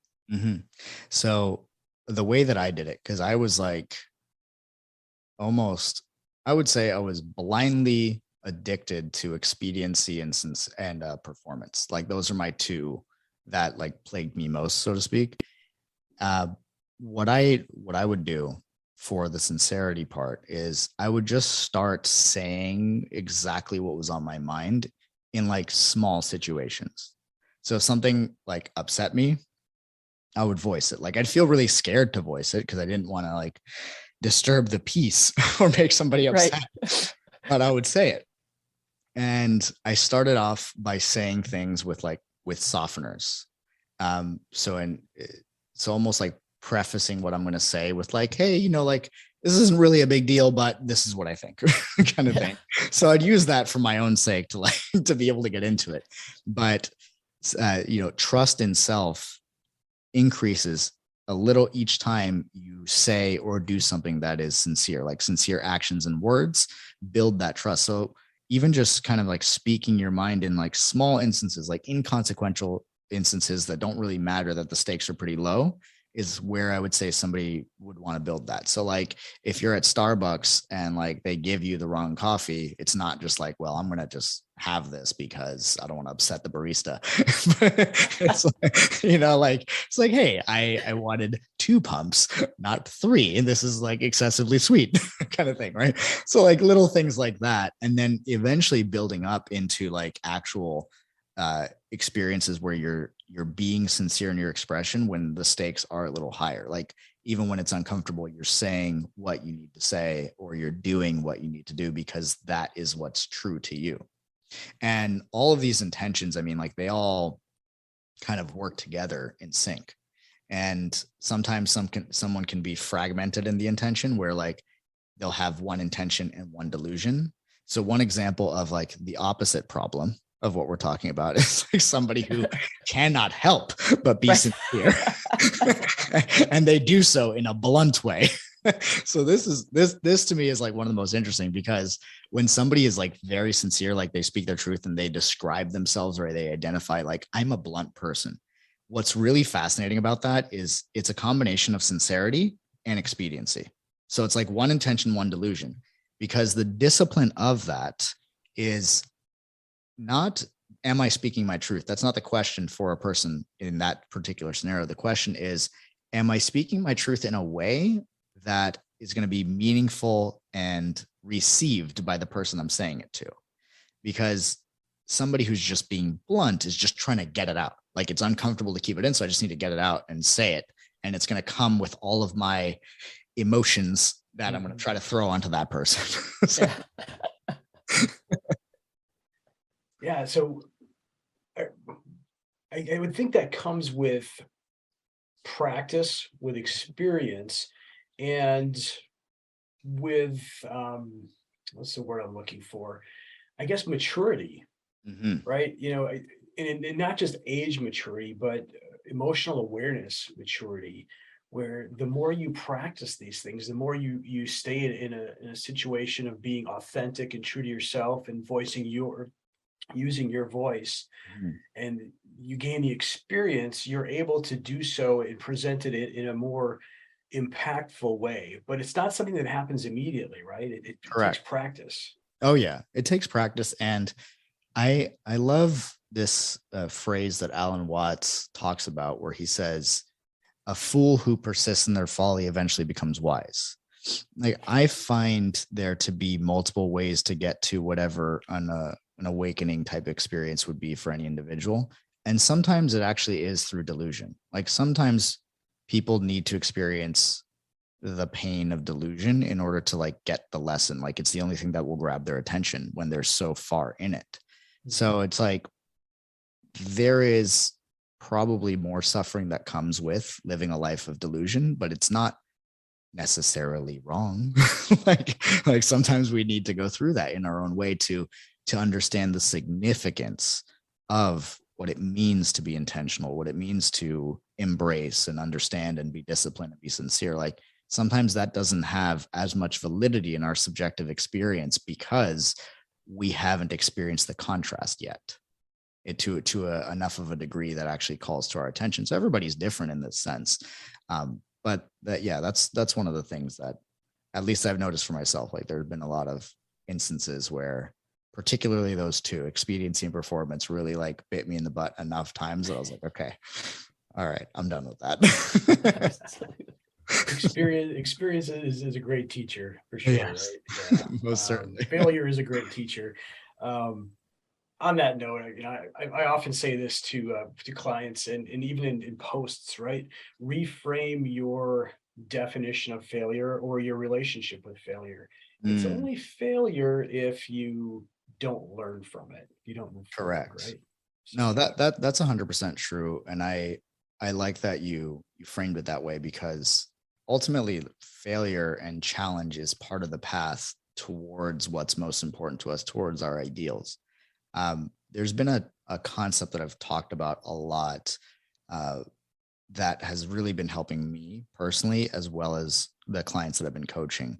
[SPEAKER 4] So the way that I did it, because I was like almost, I would say I was blindly addicted to expediency and performance. Like those are my two that like plagued me most, so to speak. What I would do for the sincerity part is I would just start saying exactly what was on my mind in like small situations. So if something like upset me, I would voice it. Like I'd feel really scared to voice it because I didn't want to like disturb the peace or make somebody upset, but I would say it. And I started off by saying things with softeners. So almost like prefacing what I'm going to say with like, hey, you know, like this isn't really a big deal, but this is what I think kind of thing. So I'd use that for my own sake to like, to be able to get into it. But, you know, trust in self increases a little each time you say or do something that is sincere, like sincere actions and words build that trust. So even just kind of like speaking your mind in like small instances, like inconsequential instances that don't really matter, that the stakes are pretty low, is where I would say somebody would want to build that. So like if you're at Starbucks and like they give you the wrong coffee, it's not just like, well, I'm going to just have this because I don't want to upset the barista. It's like, you know, like, it's like, hey, I wanted 2 pumps, not 3. And this is like excessively sweet kind of thing. Right. So like little things like that. And then eventually building up into like actual experiences where you're being sincere in your expression when the stakes are a little higher. Like even when it's uncomfortable, you're saying what you need to say or you're doing what you need to do because that is what's true to you. And all of these intentions, I mean, like they all kind of work together in sync. And sometimes someone can be fragmented in the intention where like they'll have one intention and one delusion. So one example of like the opposite problem of what we're talking about is like somebody who cannot help but be sincere and they do so in a blunt way. So this to me is like one of the most interesting, because when somebody is like very sincere, like they speak their truth and they describe themselves or they identify like, I'm a blunt person. What's really fascinating about that is it's a combination of sincerity and expediency. So it's like one intention, one delusion, because the discipline of that is not, am I speaking my truth? That's not the question for a person in that particular scenario. The question is, am I speaking my truth in a way that is going to be meaningful and received by the person I'm saying it to? Because somebody who's just being blunt is just trying to get it out. Like it's uncomfortable to keep it in. So I just need to get it out and say it. And it's going to come with all of my emotions that I'm going to try to throw onto that person. So.
[SPEAKER 2] Yeah. So I would think that comes with practice, with experience, and with what's the word I'm looking for? I guess maturity, right? You know, and not just age maturity, but emotional awareness maturity, where the more you practice these things, the more you stay in a situation of being authentic and true to yourself and using your voice, and you gain the experience, you're able to do so and present it in a more impactful way. But it's not something that happens immediately, right? It takes practice.
[SPEAKER 4] Oh yeah, it takes practice. And I love this phrase that Alan Watts talks about, where he says, a fool who persists in their folly eventually becomes wise. Like I find there to be multiple ways to get to whatever an awakening type experience would be for any individual. And sometimes it actually is through delusion. Like sometimes people need to experience the pain of delusion in order to like get the lesson. Like it's the only thing that will grab their attention when they're so far in it. So it's like there is probably more suffering that comes with living a life of delusion, but it's not necessarily wrong. like sometimes we need to go through that in our own way to understand the significance of what it means to be intentional, what it means to embrace and understand and be disciplined and be sincere, like sometimes that doesn't have as much validity in our subjective experience because we haven't experienced the contrast yet enough of a degree that actually calls to our attention. So everybody's different in this sense. But that's one of the things that at least I've noticed for myself. Like there have been a lot of instances where particularly those two, expediency and performance, really like bit me in the butt enough times that I was like, okay, all right, I'm done with that.
[SPEAKER 2] Experience is a great teacher for sure.
[SPEAKER 4] Yes.
[SPEAKER 2] Right? Yeah.
[SPEAKER 4] Most certainly.
[SPEAKER 2] Failure is a great teacher. On that note, I often say this to clients and even in posts, right? Reframe your definition of failure or your relationship with failure. It's only failure if you don't learn from it. You don't move forward,
[SPEAKER 4] Correct.
[SPEAKER 2] right? So,
[SPEAKER 4] No, that's 100% true. And I like that you framed it that way, because ultimately failure and challenge is part of the path towards what's most important to us, towards our ideals. There's been a concept that I've talked about a lot that has really been helping me personally, as well as the clients that I've been coaching,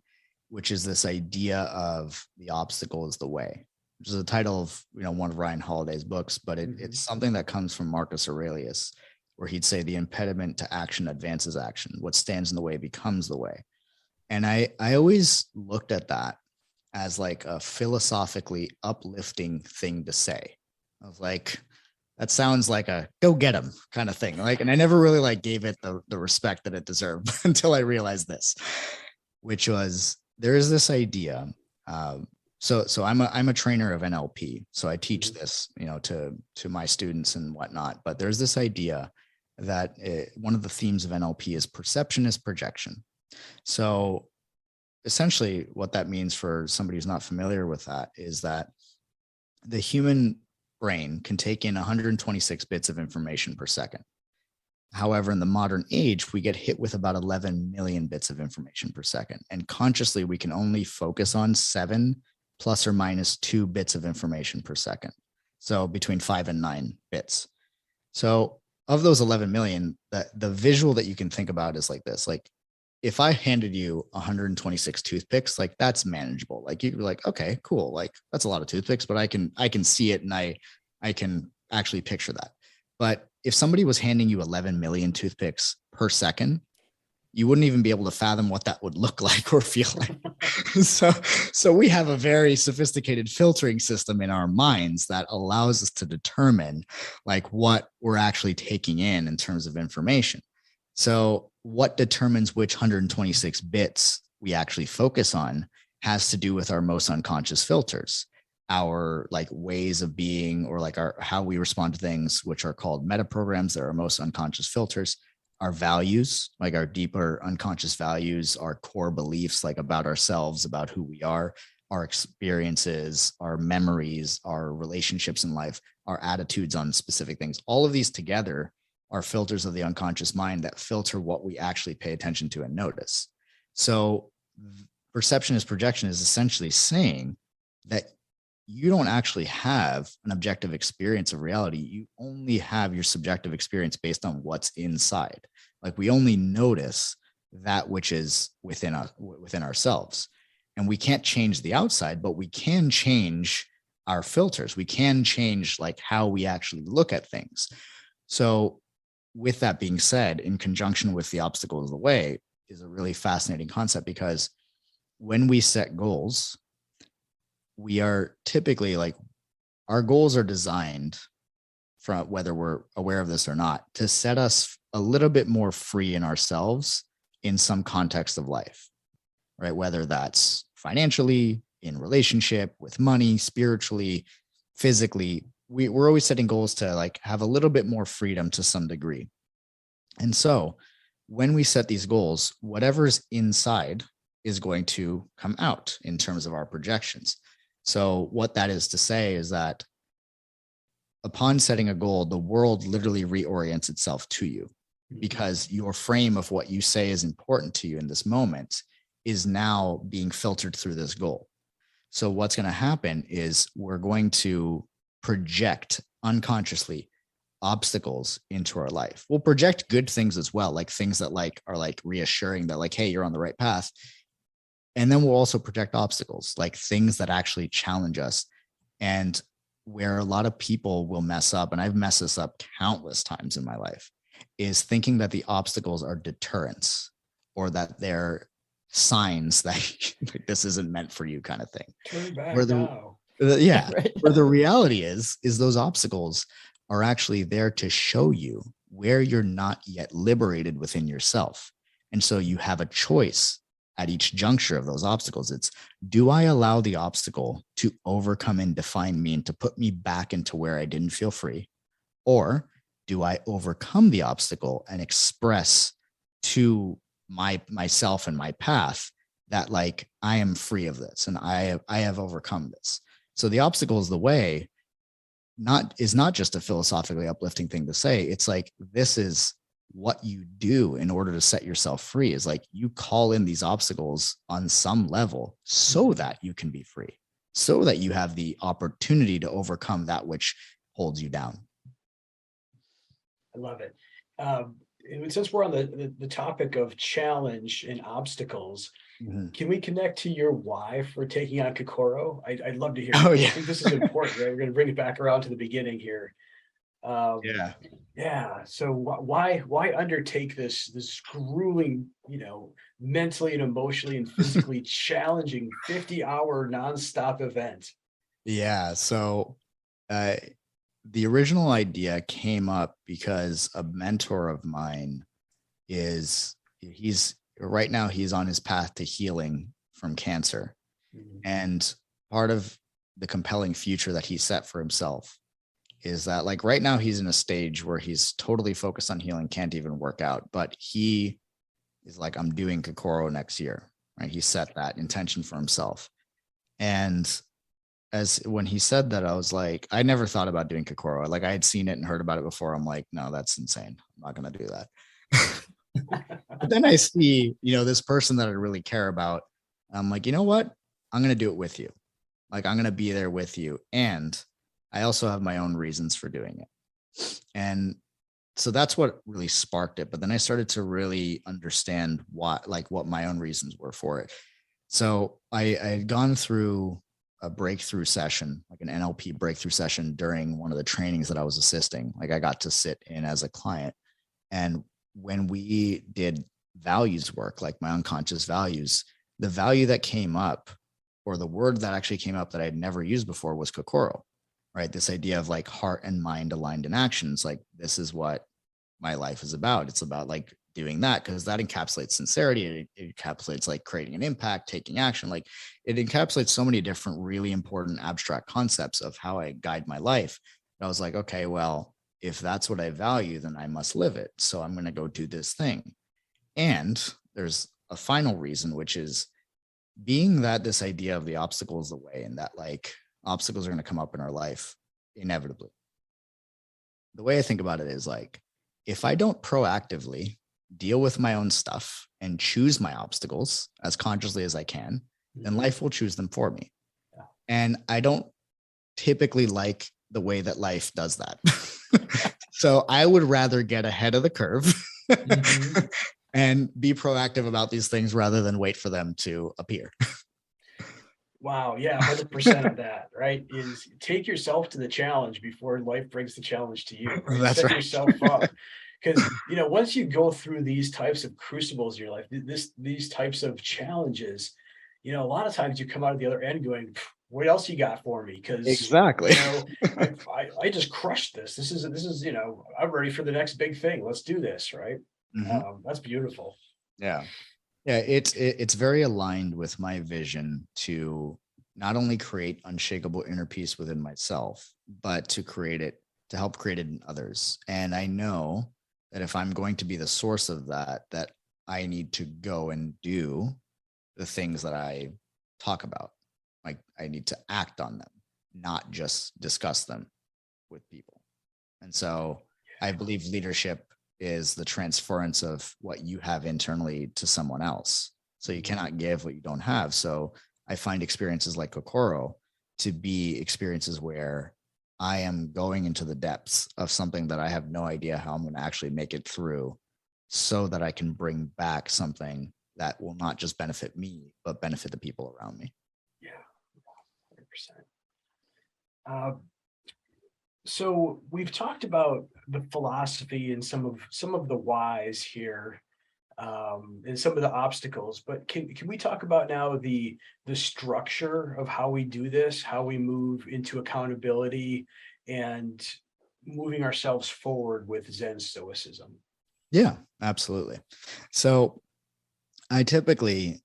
[SPEAKER 4] which is this idea of the obstacle is the way, which is the title of one of Ryan Holiday's books, but it's something that comes from Marcus Aurelius, where he'd say the impediment to action advances action. What stands in the way becomes the way. And I always looked at that as like a philosophically uplifting thing to say. I was like, that sounds like a go get 'em kind of thing. Like, and I never really like gave it the respect that it deserved until I realized this, which was there is this idea. So I'm a trainer of NLP. So I teach this, to my students and whatnot. But there's this idea that one of the themes of NLP is perception is projection. So essentially what that means for somebody who's not familiar with that is that the human brain can take in 126 bits of information per second. However, in the modern age, we get hit with about 11 million bits of information per second. And consciously, we can only focus on 7 plus or minus 2 bits of information per second. So between 5 and 9 bits. So of those 11 million, the visual that you can think about is like this. Like if I handed you 126 toothpicks, like that's manageable. Like you'd be like, okay, cool. Like that's a lot of toothpicks, but I can see it and I can actually picture that. But if somebody was handing you 11 million toothpicks per second, you wouldn't even be able to fathom what that would look like or feel like. So we have a very sophisticated filtering system in our minds that allows us to determine like what we're actually taking in terms of information. So what determines which 126 bits we actually focus on has to do with our most unconscious filters, our like ways of being, or like our how we respond to things, which are called meta programs. They're our most unconscious filters. Our values, like our deeper unconscious values, our core beliefs, like about ourselves, about who we are, our experiences, our memories, our relationships in life, our attitudes on specific things. All of these together are filters of the unconscious mind that filter what we actually pay attention to and notice. So perception as projection is essentially saying that you don't actually have an objective experience of reality. You only have your subjective experience based on what's inside. Like we only notice that which is within ourselves. And we can't change the outside, but we can change our filters. We can change like how we actually look at things. So with that being said, in conjunction with the obstacle of the way is a really fascinating concept, because when we set goals, we are typically like, our goals are designed, from whether we're aware of this or not, to set us a little bit more free in ourselves in some context of life, right? Whether that's financially, in relationship, with money, spiritually, physically, we're always setting goals to like have a little bit more freedom to some degree. And so when we set these goals, whatever's inside is going to come out in terms of our projections. So what that is to say is that upon setting a goal, the world literally reorients itself to you, because your frame of what you say is important to you in this moment is now being filtered through this goal. So what's going to happen is we're going to project unconsciously obstacles into our life. We'll project good things as well, like things that like are like reassuring that like, hey, you're on the right path. And then we'll also project obstacles, like things that actually challenge us. And where a lot of people will mess up, and I've messed this up countless times in my life, is thinking that the obstacles are deterrents or that they're signs that like, this isn't meant for you kind of thing.
[SPEAKER 2] Turn back
[SPEAKER 4] Where
[SPEAKER 2] now.
[SPEAKER 4] yeah,
[SPEAKER 3] Right.
[SPEAKER 4] where the reality is those obstacles are actually there to show you where you're not yet liberated within yourself. And so you have a choice at each juncture of those obstacles. It's, do I allow the obstacle to overcome and define me and to put me back into where I didn't feel free? Or do I overcome the obstacle and express to myself and my path that like, I am free of this and I have overcome this. So the obstacle is the way is not just a philosophically uplifting thing to say. It's like, this is what you do in order to set yourself free, is like you call in these obstacles on some level so that you can be free, so that you have the opportunity to overcome that which holds you down.
[SPEAKER 2] I love it. And since we're on the topic of challenge and obstacles, can we connect to your why for taking on Kokoro? I'd love to hear.
[SPEAKER 4] Oh,
[SPEAKER 2] I
[SPEAKER 4] yeah.
[SPEAKER 2] think this is important, right? We're going to bring it back around to the beginning here. Yeah. So why undertake this grueling, mentally and emotionally and physically challenging 50-hour nonstop event?
[SPEAKER 4] Yeah. So the original idea came up because a mentor of mine he's right now he's on his path to healing from cancer. And part of the compelling future that he set for himself is that like right now he's in a stage where he's totally focused on healing, can't even work out, but he is like, I'm doing Kokoro next year, right? He set that intention for himself. And when he said that, I was like, I never thought about doing Kokoro. Like I had seen it and heard about it before. I'm like, no, that's insane. I'm not going to do that. But then I see, this person that I really care about. I'm like, you know what? I'm going to do it with you. Like, I'm going to be there with you. And I also have my own reasons for doing it. And so that's what really sparked it. But then I started to really understand what my own reasons were for it. So I had gone through a breakthrough session, like an NLP breakthrough session during one of the trainings that I was assisting. Like I got to sit in as a client. And when we did values work, like my unconscious values, the value that came up, or the word that actually came up that I'd never used before, was Kokoro, right? This idea of like heart and mind aligned in actions. Like this is what my life is about. It's about like doing that, because that encapsulates sincerity. It encapsulates like creating an impact, taking action. Like it encapsulates so many different really important abstract concepts of how I guide my life. And I was like, okay, well, if that's what I value, then I must live it. So I'm going to go do this thing. And there's a final reason, which is being that this idea of the obstacle is the way, and that like obstacles are going to come up in our life inevitably. The way I think about it is like, if I don't proactively deal with my own stuff and choose my obstacles as consciously as I can, then life will choose them for me. Yeah. And I don't typically like the way that life does that. So I would rather get ahead of the curve and be proactive about these things rather than wait for them to appear.
[SPEAKER 2] Wow. Yeah. 100% of that, right? Is take yourself to the challenge before life brings the challenge to you. Right?
[SPEAKER 4] That's
[SPEAKER 2] Set
[SPEAKER 4] right.
[SPEAKER 2] yourself up. Because, once you go through these types of crucibles in your life, these types of challenges, a lot of times you come out of the other end going, what else you got for me? Because
[SPEAKER 4] exactly,
[SPEAKER 2] I just crushed this. This is, I'm ready for the next big thing. Let's do this. Right. That's beautiful.
[SPEAKER 4] Yeah. Yeah. It's very aligned with my vision to not only create unshakable inner peace within myself, but to help create it in others. And I know that if I'm going to be the source of that I need to go and do the things that I talk about. Like I need to act on them, not just discuss them with people. And so I believe leadership is the transference of what you have internally to someone else. So you cannot give what you don't have. So I find experiences like Kokoro to be experiences where I am going into the depths of something that I have no idea how I'm going to actually make it through, so that I can bring back something that will not just benefit me, but benefit the people around me.
[SPEAKER 2] Yeah, 100%. So we've talked about the philosophy and some of the whys here, and some of the obstacles, but can we talk about now the structure of how we do this, how we move into accountability and moving ourselves forward with Zen Stoicism?
[SPEAKER 4] Yeah, absolutely. So I typically,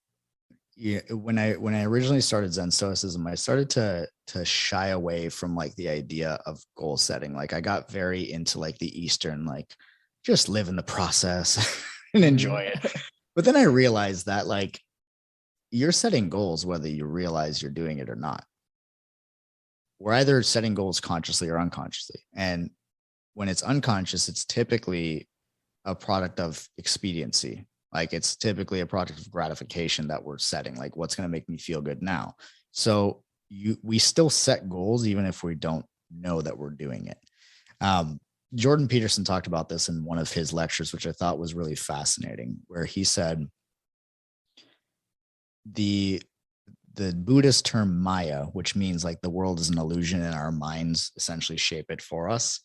[SPEAKER 4] when I originally started Zen Stoicism, I started to shy away from like the idea of goal setting. Like I got very into like the Eastern, like just live in the process and enjoy it. But then I realized that like you're setting goals whether you realize you're doing it or not. We're either setting goals consciously or unconsciously. And when it's unconscious, it's typically a product of expediency. Like it's typically a product of gratification that we're setting, like what's going to make me feel good now. So we still set goals even if we don't know that we're doing it. Jordan Peterson talked about this in one of his lectures, which I thought was really fascinating, where he said the Buddhist term Maya, which means like the world is an illusion and our minds essentially shape it for us.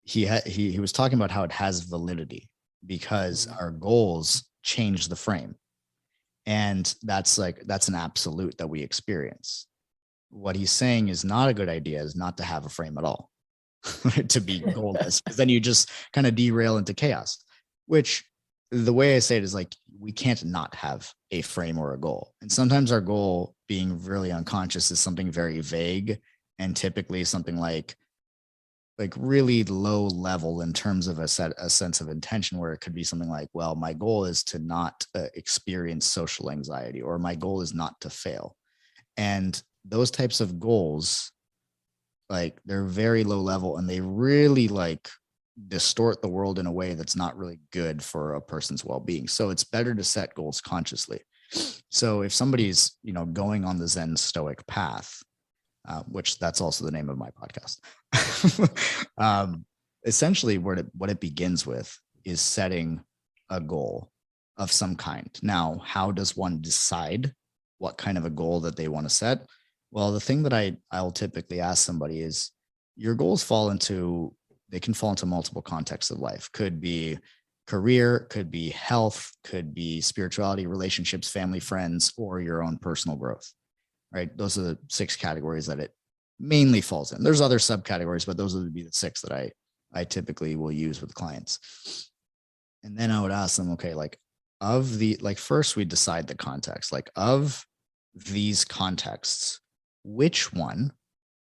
[SPEAKER 4] He was talking about how it has validity because our goals change the frame. And that's an absolute that we experience. What he's saying is not a good idea is not to have a frame at all, to be goalless, because then you just kind of derail into chaos, which the way I say it is like, we can't not have a frame or a goal. And sometimes our goal, being really unconscious, is something very vague and typically something like really low level in terms of a sense of intention, where it could be something like, well, my goal is to not experience social anxiety, or my goal is not to fail. And those types of goals, like they're very low level and they really like distort the world in a way that's not really good for a person's well-being. So it's better to set goals consciously. So if somebody's, going on the Zen Stoic path, which that's also the name of my podcast, essentially what it begins with is setting a goal of some kind. Now, how does one decide what kind of a goal that they want to set? Well, the thing that I'll typically ask somebody is, your goals they can fall into multiple contexts of life. Could be career, could be health, could be spirituality, relationships, family, friends, or your own personal growth, right? Those are the 6 categories that it mainly falls in. There's other subcategories, but those would be the 6 that I typically will use with clients. And then I would ask them, okay, first we decide the context, like of these contexts, which one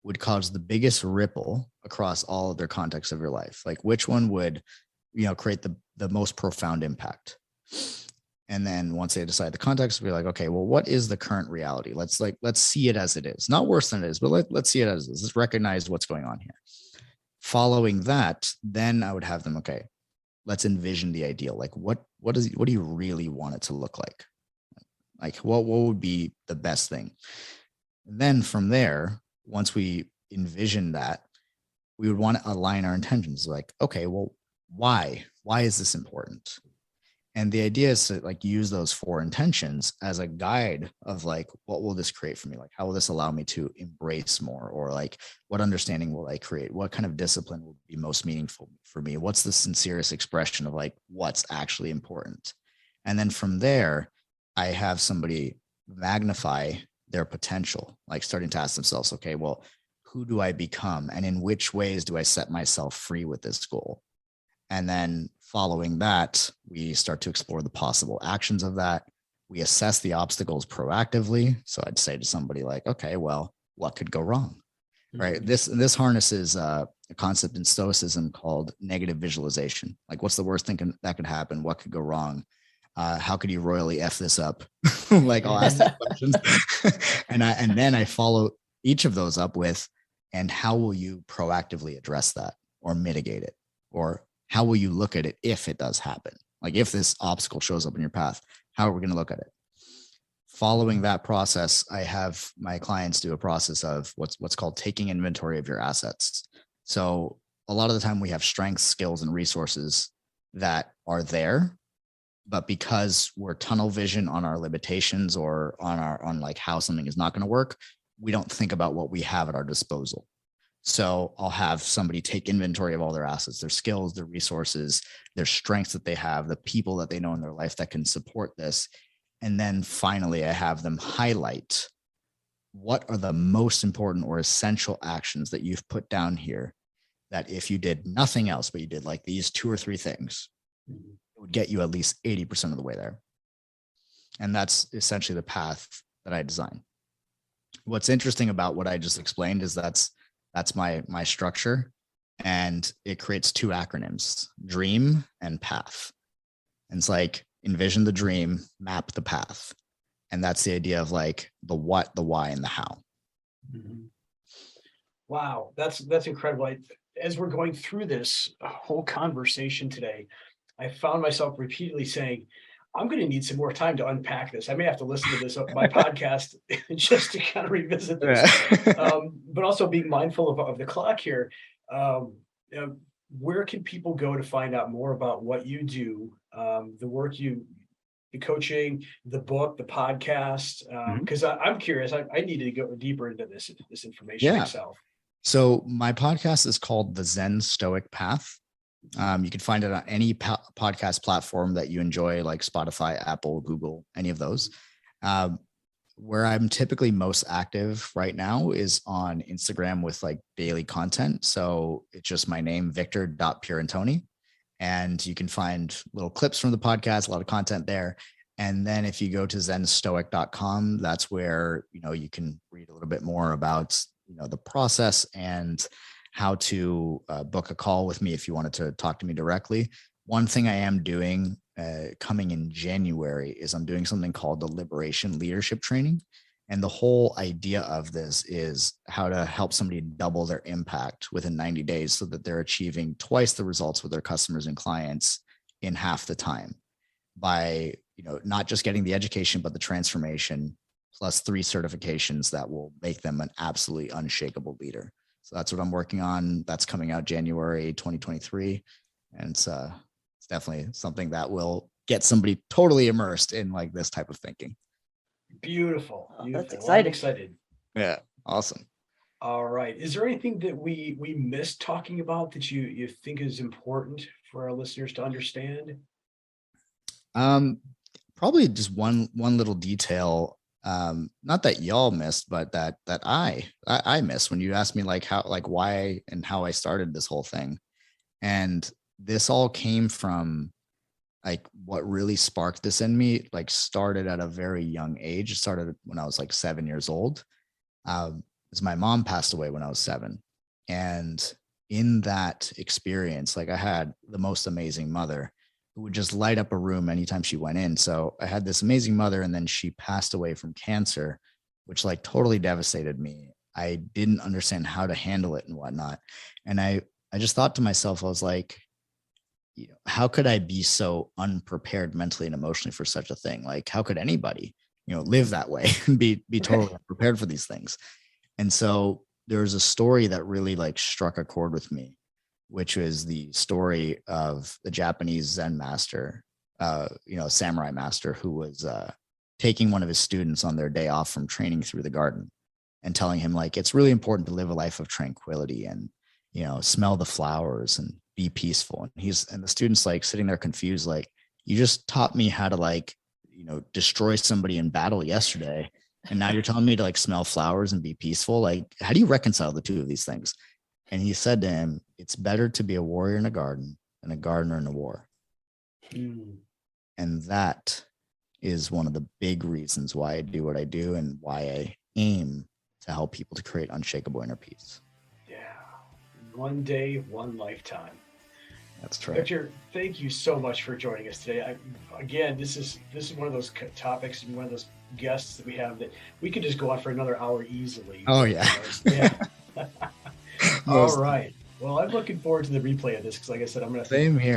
[SPEAKER 4] would cause the biggest ripple across all of their contexts of your life? Like which one would, create the most profound impact? And then once they decide the context, we'll be like, okay, well, what is the current reality? Let's see it as it is. Not worse than it is, but let's see it as it is. Let's recognize what's going on here. Following that, then I would have them, okay, let's envision the ideal. Like what do you really want it to look like? Like what would be the best thing? And then from there, once we envision that, we would want to align our intentions. Like, okay, well, why is this important? And the idea is to use those 4 intentions as a guide of what will this create for me? Like, how will this allow me to embrace more? Or what understanding will I create? What kind of discipline will be most meaningful for me? What's the sincerest expression of what's actually important? And then from there, I have somebody magnify their potential, starting to ask themselves, okay, well, who do I become? And in which ways do I set myself free with this goal? And then following that, we start to explore the possible actions of that. We assess the obstacles proactively. So I'd say to somebody okay, well, what could go wrong? Right. This harnesses a concept in Stoicism called negative visualization. Like, what's the worst thing that could happen? What could go wrong? How could you royally F this up? I'll ask these questions. and then I follow each of those up with, and how will you proactively address that or mitigate it? Or how will you look at it if it does happen? Like if this obstacle shows up in your path, how are we going to look at it? following that process, I have my clients do a process of what's called taking inventory of your assets. So a lot of the time we have strengths, skills, and resources that are there, but because we're tunnel vision on our limitations or on like how something is not going to work, we don't think about what we have at our disposal. So I'll have somebody take inventory of all their assets, their skills, their resources, their strengths that they have, the people that they know in their life that can support this. And then finally, I have them highlight what are the most important or essential actions that you've put down here that if you did nothing else, but you did like these 2 or 3 things, it would get you at least 80% of the way there. And that's essentially the path that I design. What's interesting about what I just explained is that's my structure, and it creates 2 acronyms, dream and path. And it's like envision the dream, map the path. And that's the idea of like the what, the why, and the how.
[SPEAKER 2] Mm-hmm. Wow, that's incredible. As we're going through this whole conversation today, I found myself repeatedly saying, I'm going to need some more time to unpack this. I may have to listen to this on my podcast just to kind of revisit this. But also being mindful of the clock here. Where can people go to find out more about what you do, the work the coaching, the book, the podcast? Because I'm curious. I need to go deeper into this information myself.
[SPEAKER 4] So my podcast is called the Zen Stoic Path. You can find it on any podcast platform that you enjoy, like Spotify, Apple, Google, any of those. Where I'm typically most active right now is on Instagram with like daily content. So it's just my name, Victor.Pierantoni. And you can find little clips from the podcast, a lot of content there. And then if you go to zenstoic.com, that's where, you can read a little bit more about, the process and how to book a call with me if you wanted to talk to me directly. One thing I am doing coming in January is I'm doing something called the Liberation Leadership Training. And the whole idea of this is how to help somebody double their impact within 90 days so that they're achieving twice the results with their customers and clients in half the time by, not just getting the education, but the transformation plus 3 certifications that will make them an absolutely unshakable leader. So that's what I'm working on. That's coming out January 2023. And it's definitely something that will get somebody totally immersed in like this type of thinking.
[SPEAKER 2] Beautiful.
[SPEAKER 3] That's
[SPEAKER 2] Well,
[SPEAKER 3] exciting.
[SPEAKER 2] I'm excited.
[SPEAKER 4] Yeah. Awesome.
[SPEAKER 2] All right. Is there anything that we missed talking about that you think is important for our listeners to understand?
[SPEAKER 4] Probably just one little detail. Not that y'all missed, but that I missed when you asked me why and how I started this whole thing. And this all came from like what really sparked this in me, like started at a very young age. It started when I was like 7 years old. Because my mom passed away when I was 7. And in that experience, like I had the most amazing mother who would just light up a room anytime she went in. So I had this amazing mother, and then she passed away from cancer, which like totally devastated me. I didn't understand how to handle it and whatnot. And I just thought to myself, I was like, how could I be so unprepared mentally and emotionally for such a thing? Like, how could anybody, live that way and be totally unprepared for these things? And so there was a story that really like struck a chord with me, which was the story of the Japanese Zen master, samurai master who was taking one of his students on their day off from training through the garden and telling him like, it's really important to live a life of tranquility and, smell the flowers and be peaceful. And the student's like sitting there confused, like, you just taught me how to like, destroy somebody in battle yesterday. And now you're telling me to like smell flowers and be peaceful. Like, how do you reconcile the 2 of these things? And he said to him, it's better to be a warrior in a garden than a gardener in a war. And that is one of the big reasons why I do what I do and why I aim to help people to create unshakable inner peace.
[SPEAKER 2] Yeah. One day, one lifetime.
[SPEAKER 4] That's right.
[SPEAKER 2] Victor, thank you so much for joining us today. This is one of those topics and one of those guests that we have that we could just go on for another hour easily.
[SPEAKER 4] Oh, yeah.
[SPEAKER 2] Yeah. All right. Well, I'm looking forward to the replay of this because, like I said, I'm going to.
[SPEAKER 4] Same here.